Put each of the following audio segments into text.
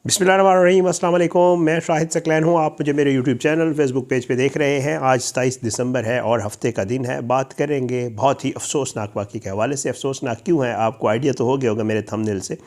बिस्मिल्लाहिर्रहमानिर्रहीम, अस्सलाम वालेकुम। मैं शाहिद सकलैन हूँ। आप मुझे मेरे यूट्यूब चैनल फेसबुक पेज पे देख रहे हैं। आज 27 दिसंबर है और हफ्ते का दिन है। बात करेंगे बहुत ही अफसोसनाक वाक़े के हवाले से। अफसोसनाक क्यों है, आपको आइडिया तो हो गया होगा मेरे थंबनेल से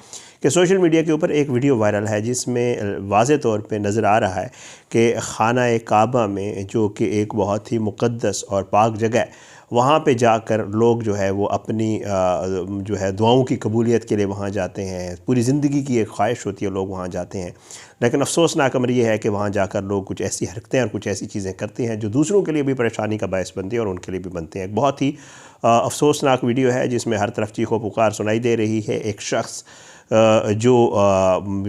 कि सोशल मीडिया के ऊपर एक वीडियो वायरल है जिसमें वाज़े तौर पे नज़र आ रहा है कि खाना काबा में, जो कि एक बहुत ही मुक़द्दस और पाक जगह है, वहाँ पे जाकर लोग जो है वो अपनी जो है दुआओं की कबूलियत के लिए वहाँ जाते हैं। पूरी ज़िंदगी की एक ख्वाहिश होती है, लोग वहाँ जाते हैं। लेकिन अफसोसनाक अमर ये है कि वहाँ जाकर लोग कुछ ऐसी हरकतें और कुछ ऐसी चीज़ें करते हैं जो दूसरों के लिए भी परेशानी का बायस बनती है और उनके लिए भी बनते हैं। एक बहुत ही अफसोसनाक वीडियो है जिसमें हर तरफ चीखो पुकार सुनाई दे रही है। एक शख्स जो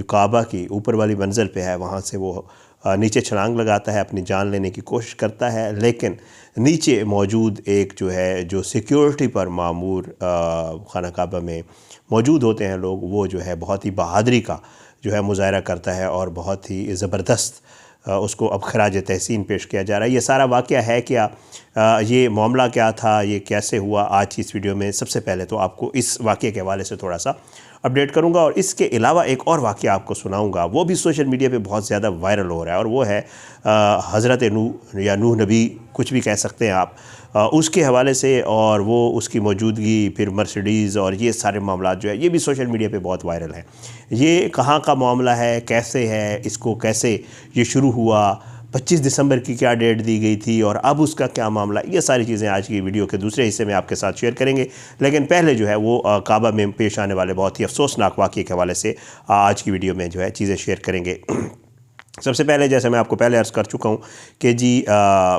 काबा की ऊपर वाली मंजिल पे है, वहाँ से वो नीचे छलांग लगाता है, अपनी जान लेने की कोशिश करता है, लेकिन नीचे मौजूद एक जो सिक्योरिटी पर मामूर खाना काबा में मौजूद होते हैं लोग, वो जो है बहुत ही बहादुरी का जो है मुज़ाहरा करता है और बहुत ही ज़बरदस्त उसको अब खराज तहसीन पेश किया जा रहा है। ये सारा वाक़या है क्या, ये मामला क्या था, ये कैसे हुआ, आज की इस वीडियो में सबसे पहले तो आपको इस वाक़े के हवाले से थोड़ा सा अपडेट करूंगा और इसके अलावा एक और वाक़या आपको सुनाऊंगा। वो भी सोशल मीडिया पे बहुत ज़्यादा वायरल हो रहा है और वो है हज़रत नूह या नूह नबी, कुछ भी कह सकते हैं आप, उसके हवाले से। और वो उसकी मौजूदगी, फिर मर्सिडीज़ और ये सारे मामला जो है ये भी सोशल मीडिया पे बहुत वायरल हैं। ये कहाँ का मामला है, कैसे है, इसको कैसे ये शुरू हुआ, 25 दिसंबर की क्या डेट दी गई थी और अब उसका क्या मामला, ये सारी चीज़ें आज की वीडियो के दूसरे हिस्से में आपके साथ शेयर करेंगे। लेकिन पहले जो है वो काबा में पेश आने वाले बहुत ही अफसोसनाक वाक़े के हवाले से आज की वीडियो में जो है चीज़ें शेयर करेंगे। सबसे पहले, जैसे मैं आपको पहले अर्ज़ कर चुका हूँ कि जी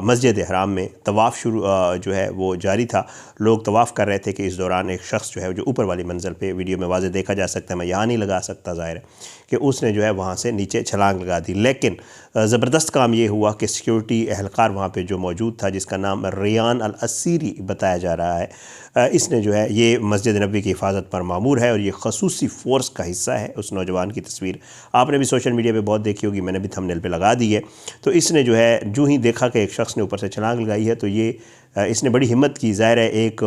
मस्जिद हराम में तवाफ़ शुरू जो है वो जारी था। लोग तवाफ़ कर रहे थे कि इस दौरान एक शख्स जो है जो ऊपर वाली मंजिल पे वीडियो में वाज़े देखा जा सकता है, मैं यहाँ नहीं लगा सकता, ज़ाहिर है कि उसने जो है वहाँ से नीचे छलांग लगा दी। लेकिन ज़बरदस्त काम ये हुआ कि सिक्योरिटी एहलकार वहाँ पे जो मौजूद था, जिसका नाम रियान अल असीरी बताया जा रहा है, इसने जो है ये मस्जिद नबी की हिफाजत पर मामूर है और ये खसूसी फ़ोर्स का हिस्सा है। उस नौजवान की तस्वीर आपने भी सोशल मीडिया पे बहुत देखी होगी, मैंने भी थंबनेल पे लगा दी है। तो इसने जो है जो ही देखा कि एक शख्स ने ऊपर से छलांग लगाई है, तो ये इसने बड़ी हिम्मत की। ज़ाहिर है एक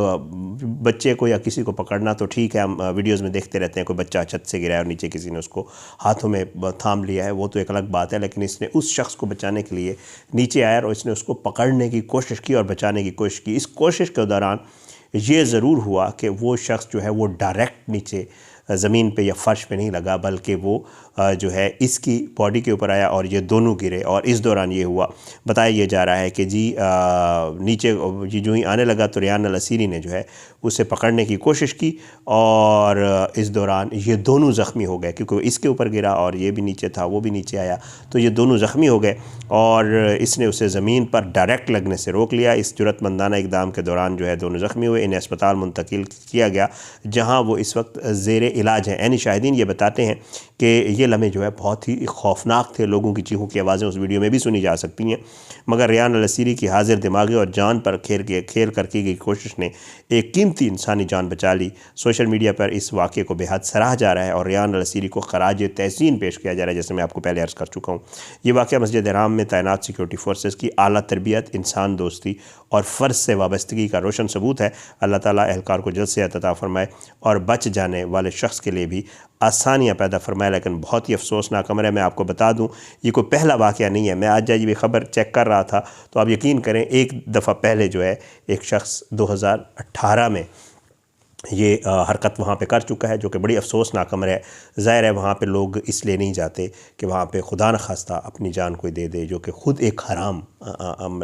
बच्चे को या किसी को पकड़ना तो ठीक है, हम वीडियोज़ में देखते रहते हैं, कोई बच्चा छत से गिरा है और नीचे किसी ने उसको हाथों में थाम लिया है, वो तो एक अलग बात है। लेकिन इसने उस शख्स को बचाने के लिए नीचे आया और इसने उसको पकड़ने की कोशिश की और बचाने की कोशिश की। इस कोशिश के दौरान ये ज़रूर हुआ कि वो शख्स जो है वो डायरेक्ट नीचे ज़मीन पे या फ़र्श पे नहीं लगा, बल्कि वो जो है इसकी बॉडी के ऊपर आया और ये दोनों गिरे। और इस दौरान ये हुआ, बताया ये जा रहा है कि जी नीचे जी जो ही आने लगा तो रियान अल असीरी ने जो है उसे पकड़ने की कोशिश की और इस दौरान ये दोनों ज़ख्मी हो गए, क्योंकि इसके ऊपर गिरा और ये भी नीचे था, वो भी नीचे आया, तो ये दोनों ज़ख्मी हो गए और इसने उसे ज़मीन पर डायरेक्ट लगने से रोक लिया। इस जुरतमंदाना इक़दाम के दौरान जो है दोनों ज़ख्मी हुए, इन्हें अस्पताल मुंतकिल किया गया, जहाँ वो इस वक्त ज़ेरे इलाज हैं। ऐनी शाहिदीन ये बताते हैं कि ये लम्हे जो है बहुत ही खौफनाक थे। लोगों की चीखों की आवाज़ें उस वीडियो में भी सुनी जा सकती हैं, मगर रियान अल असीरी की हाजिर दिमागी और जान पर खेल कर की गई कोशिश ने एक कीमती इंसानी जान बचा ली। सोशल मीडिया पर इस वाक़े को बेहद सराहा जा रहा है और रियान अल असीरी को खराज तहसीन पेश किया जा रहा है, जैसे मैं आपको पहले अर्ज़ कर चुका हूँ। ये वाक़या मस्जिद हराम में तैनात सिक्योरिटी फोर्सेस की आला तरबियत, इंसान दोस्ती और फ़र्ज से वाबस्तगी का रोशन सबूत है। अल्लाह ताला एहलकार को जल्द से अता फ़रमाए और बच जाने वाले शख्स के लिए भी आसानियाँ पैदा फरमाए। लेकिन बहुत ही अफसोसनाक अमर है। मैं आपको बता दूं, ये कोई पहला वाक़या नहीं है। मैं आज ये ख़बर चेक कर रहा था तो आप यकीन करें, एक दफ़ा पहले जो है एक शख्स 2018 में ये हरकत वहाँ पे कर चुका है, जो कि बड़ी अफसोसनाक अमर है। ज़ाहिर है वहाँ पे लोग इसलिए नहीं जाते कि वहाँ पे खुदा न खास्ता अपनी जान कोई दे दे, जो कि ख़ुद एक हराम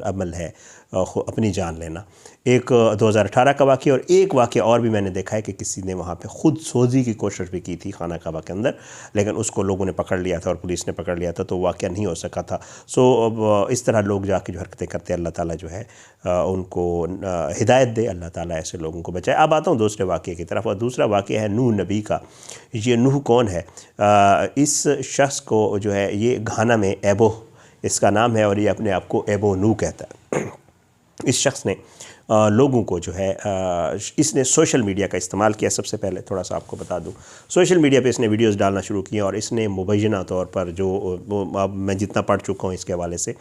अमल है, अपनी जान लेना। एक 2018 का वाक़या और एक वाक़या और भी मैंने देखा है कि किसी ने वहाँ पे ख़ुद सोजी की कोशिश भी की थी खाना काबा के अंदर, लेकिन उसको लोगों ने पकड़ लिया था और पुलिस ने पकड़ लिया था, तो वाक़या नहीं हो सका था। सो इस तरह लोग जाके जो हरकतें करते हैं, अल्लाह ताला जो है उनको हिदायत दे, अल्लाह ताला ऐसे लोगों को बचाए। अब आता हूँ दूसरे वाक़े की तरफ, और दूसरा वाक़या है नूह नबी का। ये नूह कौन है? इस शख्स को जो है ये घाना में एबो इसका नाम है और ये अपने आप को एबो नूह कहता है। इस शख्स ने लोगों को जो है इसने सोशल मीडिया का इस्तेमाल किया। सबसे पहले थोड़ा सा आपको बता दूं, सोशल मीडिया पे इसने वीडियोस डालना शुरू किए और इसने मुबैना तौर पर जो अब मैं जितना पढ़ चुका हूँ इसके हवाले से,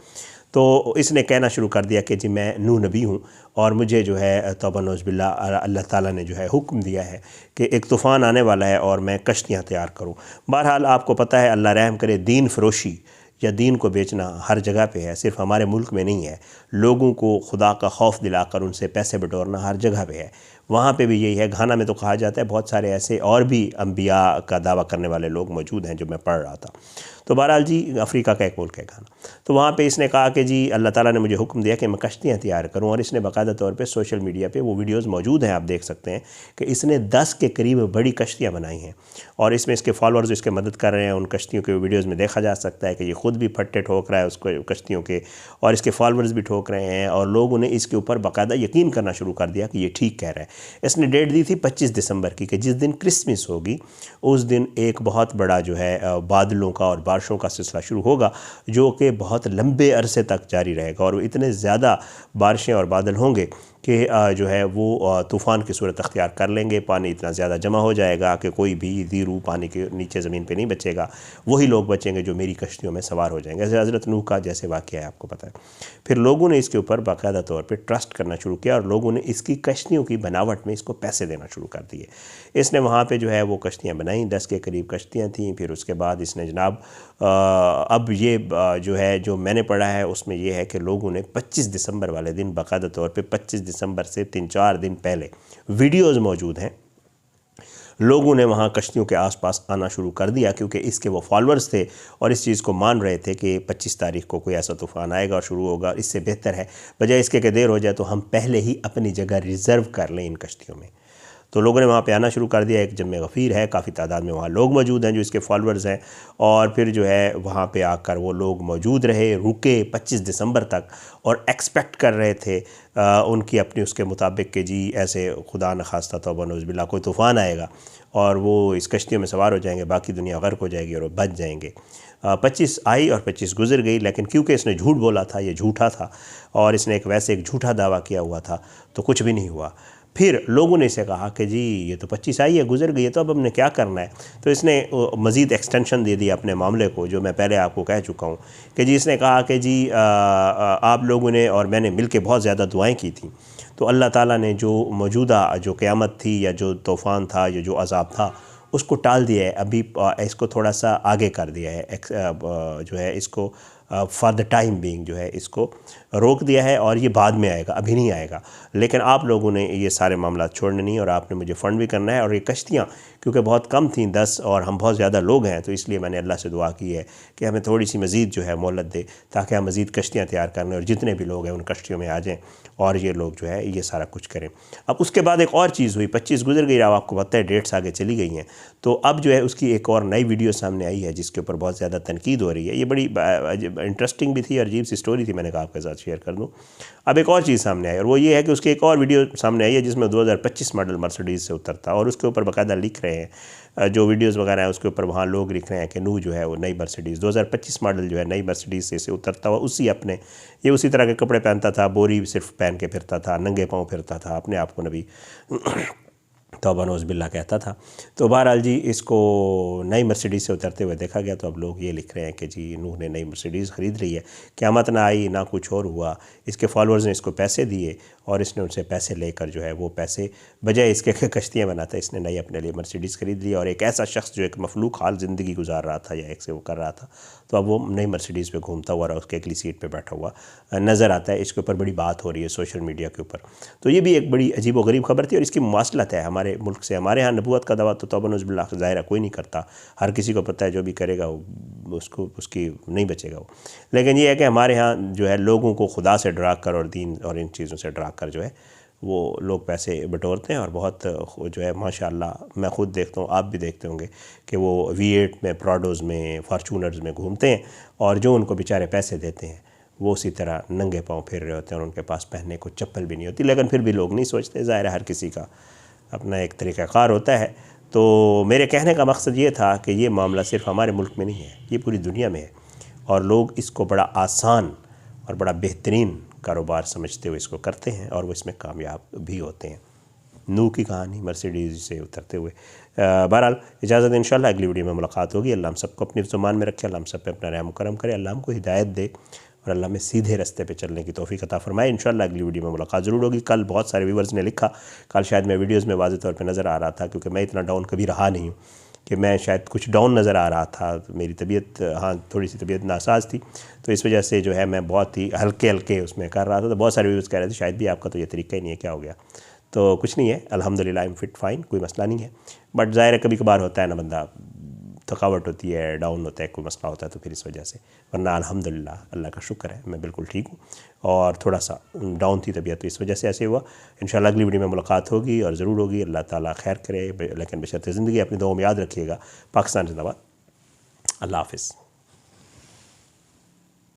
तो इसने कहना शुरू कर दिया कि जी मैं नूह नबी हूँ और मुझे जो है तौबा नौज़ बिल्लाह अल्लाह ताला ने जो है हुक्म दिया है कि एक तूफ़ान आने वाला है और मैं कश्तियाँ तैयार करूँ। बहरहाल आपको पता है, अल्लाह रहम करे, दीन फरोशी या दीन को बेचना हर जगह पे है, सिर्फ हमारे मुल्क में नहीं है। लोगों को खुदा का खौफ दिलाकर उनसे पैसे बटोरना हर जगह पे है। वहाँ पे भी यही है। घाना में तो कहा जाता है बहुत सारे ऐसे और भी अंबिया का दावा करने वाले लोग मौजूद हैं जो मैं पढ़ रहा था। तो बहरहाल जी, अफ्रीका का एक मुल्क है घाना। तो वहाँ पे इसने कहा कि जी अल्लाह ताला ने मुझे हुक्म दिया कि मैं कश्तियाँ तैयार करूँ, और इसने बाकायदा तौर पे सोशल मीडिया पे वो वीडियोज़ मौजूद हैं, आप देख सकते हैं कि इसने 10 के करीब बड़ी कश्तियाँ बनाई हैं और इसमें इसके फॉलोअर्स इसके मदद कर रहे हैं। उन कश्तियों के वीडियोज़ में देखा जा सकता है कि ये ख़ुद भी फट्टे ठोक रहा है उसको कश्तियों के, और इसके फॉलोअर्स भी ठोक रहे हैं, और लोगों ने इसके ऊपर बाकायदा यकीन करना शुरू कर दिया कि ये ठीक कह रहा है। इसने डेट दी थी 25 दिसंबर की कि जिस दिन क्रिसमस होगी उस दिन एक बहुत बड़ा जो है बादलों का और बारिशों का सिलसिला शुरू होगा, जो कि बहुत लंबे अरसे तक जारी रहेगा, और इतने ज़्यादा बारिशें और बादल होंगे कि जो है वो तूफ़ान की सूरत अख्तियार कर लेंगे। पानी इतना ज़्यादा जमा हो जाएगा कि कोई भी ज़ीरू पानी के नीचे ज़मीन पे नहीं बचेगा। वही लोग बचेंगे जो मेरी कश्तियों में सवार हो जाएंगे। जैसे हज़रत नूह का जैसे वाक़या है, आपको पता है। फिर लोगों ने इसके ऊपर बाकायदा तौर पे ट्रस्ट करना शुरू किया और लोगों ने इसकी कश्तियों की बनावट में इसको पैसे देना शुरू कर दिए। इसने वहाँ पे जो है वो कश्तियाँ बनाई, 10 के करीब कश्तियाँ थीं। फिर उसके बाद इसने जनाब अब ये जो है जो मैंने पढ़ा है उसमें ये है कि लोगों ने 25 दिसंबर वाले दिन बाकायदा तौर पे 25 दिसंबर से 3-4 दिन पहले वीडियोज़ मौजूद हैं, लोगों ने वहाँ कश्तियों के आसपास आना शुरू कर दिया, क्योंकि इसके वो फॉलोअर्स थे और इस चीज़ को मान रहे थे कि 25 तारीख को कोई ऐसा तूफ़ान आएगा और शुरू होगा। इससे बेहतर है बजाय इसके कि देर हो जाए तो हम पहले ही अपनी जगह रिज़र्व कर लें इन कश्तियों में। तो लोगों ने वहाँ पे आना शुरू कर दिया। एक जम्मे गफ़ीर है, काफ़ी तादाद में वहाँ लोग मौजूद हैं जो इसके फॉलोअर्स हैं, और फिर जो है वहाँ पे आकर वो लोग मौजूद रहे, रुके 25 दिसंबर तक, और एक्सपेक्ट कर रहे थे उनकी अपनी उसके मुताबिक कि जी ऐसे खुदा न खास्ता तौबा नौज़ बिल्लाह कोई तूफ़ान आएगा और वो इस कश्तियों में सवार हो जाएंगे, बाकी दुनिया गर्क हो जाएगी और वो बच जाएंगे। 25 आई और 25 गुजर गई, लेकिन क्योंकि इसने झूठ बोला था, ये झूठा था और इसने एक झूठा दावा किया हुआ था, तो कुछ भी नहीं हुआ। फिर लोगों ने इसे कहा कि जी ये तो 25 आई है, गुजर गई है, तो अब हमने क्या करना है। तो इसने मज़ीद एक्सटेंशन दे दिया अपने मामले को, जो मैं पहले आपको कह चुका हूँ कि जी इसने कहा कि जी आप लोगों ने और मैंने मिल के बहुत ज़्यादा दुआएँ की थी, तो अल्लाह ताला ने जो मौजूदा जो क़यामत थी या जो तूफ़ान था या जो अज़ाब था उसको टाल दिया है, अभी इसको थोड़ा सा आगे कर दिया है, जो है इसको फॉर द टाइम बीइंग जो है इसको रोक दिया है, और ये बाद में आएगा, अभी नहीं आएगा। लेकिन आप लोगों ने ये सारे मामला छोड़ने नहीं, और आपने मुझे फ़ंड भी करना है। और ये कश्तियाँ क्योंकि बहुत कम थीं 10, और हम बहुत ज़्यादा लोग हैं, तो इसलिए मैंने अल्लाह से दुआ की है कि हमें थोड़ी सी मज़ीद जो है मोहलत दे, ताकि हम मज़ीद कश्तियाँ तैयार करने और जितने भी लोग हैं उन कश्तियों में आ जाएँ और ये लोग जो है ये सारा कुछ करें। अब उसके बाद एक और चीज़ हुई, 25 गुजर गई, अब आपको पता है डेट्स आगे चली गई हैं, तो अब जो है उसकी एक और नई वीडियो सामने आई है जिसके ऊपर बहुत ज़्यादा तनकीद हो रही है। ये बड़ी इंटरेस्टिंग भी थी, अजीब सी स्टोरी थी, मैंने कहा आपके साथ शेयर कर दूँ। अब एक और चीज़ सामने आई, और वो ये है कि उसकी एक और वीडियो सामने आई है जिसमें 2025 मॉडल मर्सिडीज़ से उतरता, और उसके ऊपर बाकायदा लिख रहे हैं जो वीडियोज़ वगैरह हैं उसके ऊपर वहाँ लोग लिख रहे हैं कि नूह जो है वो नई मर्सिडीज़ 2025 मॉडल जो है नई मर्सिडीज़ से उतरता हुआ उसी तरह के कपड़े पहनता था, बोरी सिर्फ पहन के फिरता था, नंगे पाँव फिरता था, अपने आप को नबी तौबा नौज़ बिल्लाह कहता था। तो बहरहाल जी इसको नई मर्सिडीज़ से उतरते हुए देखा गया, तो अब लोग ये लिख रहे हैं कि जी नूह ने नई मर्सिडीज़ ख़रीद ली है, क़यामत ना आई ना कुछ और हुआ, इसके फॉलोअर्स ने इसको पैसे दिए और इसने उनसे पैसे लेकर जो है वो पैसे बजाय इसके कश्तियाँ बनाता, इसने नई अपने लिए मर्सिडीज़ ख़रीद ली। और एक ऐसा शख्स जो एक मफलूक हाल ज़िंदगी गुजार रहा था या एक से वो कर रहा था, तो अब वो नई मर्सिडीज़ पे घूमता हुआ और उसके अगली सीट पे बैठा हुआ नज़र आता है। इसके ऊपर बड़ी बात हो रही है सोशल मीडिया के ऊपर। तो ये भी एक बड़ी अजीब व गरीब खबर थी, और इसकी मुमासलत है हमारे मुल्क से। हमारे यहाँ नबूवत का दावा तो तौबा नौज़ बिल्लाह ज़ाहिर कोई नहीं करता, हर किसी को पता है जो भी करेगा उसको उसकी नहीं बचेगा वो। लेकिन ये है कि हमारे यहाँ जो है लोगों को खुदा से डरा कर और दीन और इन चीज़ों से डरा कर जो है वो लोग पैसे बटोरते हैं, और बहुत जो है माशाअल्लाह मैं ख़ुद देखता हूँ, आप भी देखते होंगे कि वो V8 में, प्राडोज़ में, फॉर्चूनर्स में घूमते हैं, और जो उनको बेचारे पैसे देते हैं वो उसी तरह नंगे पाँव फिर रहे होते हैं और उनके पास पहनने को चप्पल भी नहीं होती। लेकिन फिर भी लोग नहीं सोचते, ज़ाहिर है हर किसी का अपना एक तरीक़ाकार होता है। तो मेरे कहने का मकसद ये था कि ये मामला सिर्फ हमारे मुल्क में नहीं है, ये पूरी दुनिया में है, और लोग इसको बड़ा आसान और बड़ा बेहतरीन कारोबार समझते हुए इसको करते हैं, और वो इसमें कामयाब भी होते हैं। नूह की कहानी मर्सिडीज़ से उतरते हुए। बहरहाल इजाज़त, इंशाअल्लाह अगली वीडियो में मुलाकात होगी। अल्लाह हम सबको अपनी ज़ुबान में रखे, अल्लाह हम सब पे अपना रहम करम करे, अल्लाह हमको हिदायत दे और अल्लाह में सीधे रास्ते पे चलने की तौफीक अता फरमाए। इंशाअल्लाह अगली वीडियो में मुलाकात ज़रूर होगी। कल बहुत सारे व्यूवर्स ने लिखा, कल शायद मैं वीडियोज़ में वाज़ेह तौर पर नज़र आ रहा था, क्योंकि मैं इतना डाउन कभी रहा नहीं हूँ, कि मैं शायद कुछ डाउन नज़र आ रहा था। तो मेरी तबीयत, हाँ, थोड़ी सी तबीयत नासाज थी, तो इस वजह से जो है मैं बहुत ही हल्के हल्के उसमें कर रहा था। तो बहुत सारे व्यूवर्स कह रहे थे शायद भी आपका तो ये तरीका ही नहीं है, क्या हो गया? तो कुछ नहीं है, अल्हम्दुलिल्लाह आई एम फिट फाइन, कोई मसला नहीं है। बट ज़ाहिर है कभी कभार होता है ना, बंदा थकावट होती है, डाउन होता है, कोई मसला होता है, तो फिर इस वजह से। वरना अल्हम्दुलिल्लाह अल्लाह का शुक्र है मैं बिल्कुल ठीक हूँ। और थोड़ा सा डाउन थी तबीयत, तो इस वजह से ऐसे हुआ। इंशाअल्लाह अगली वीडियो में मुलाकात होगी और ज़रूर होगी। अल्लाह ताला खैर करे, लेकिन बशर्ते ज़िंदगी अपनी दुआओं में याद रखिएगा। पाकिस्तान जिंदाबाद। अल्लाह हाफ़िज़।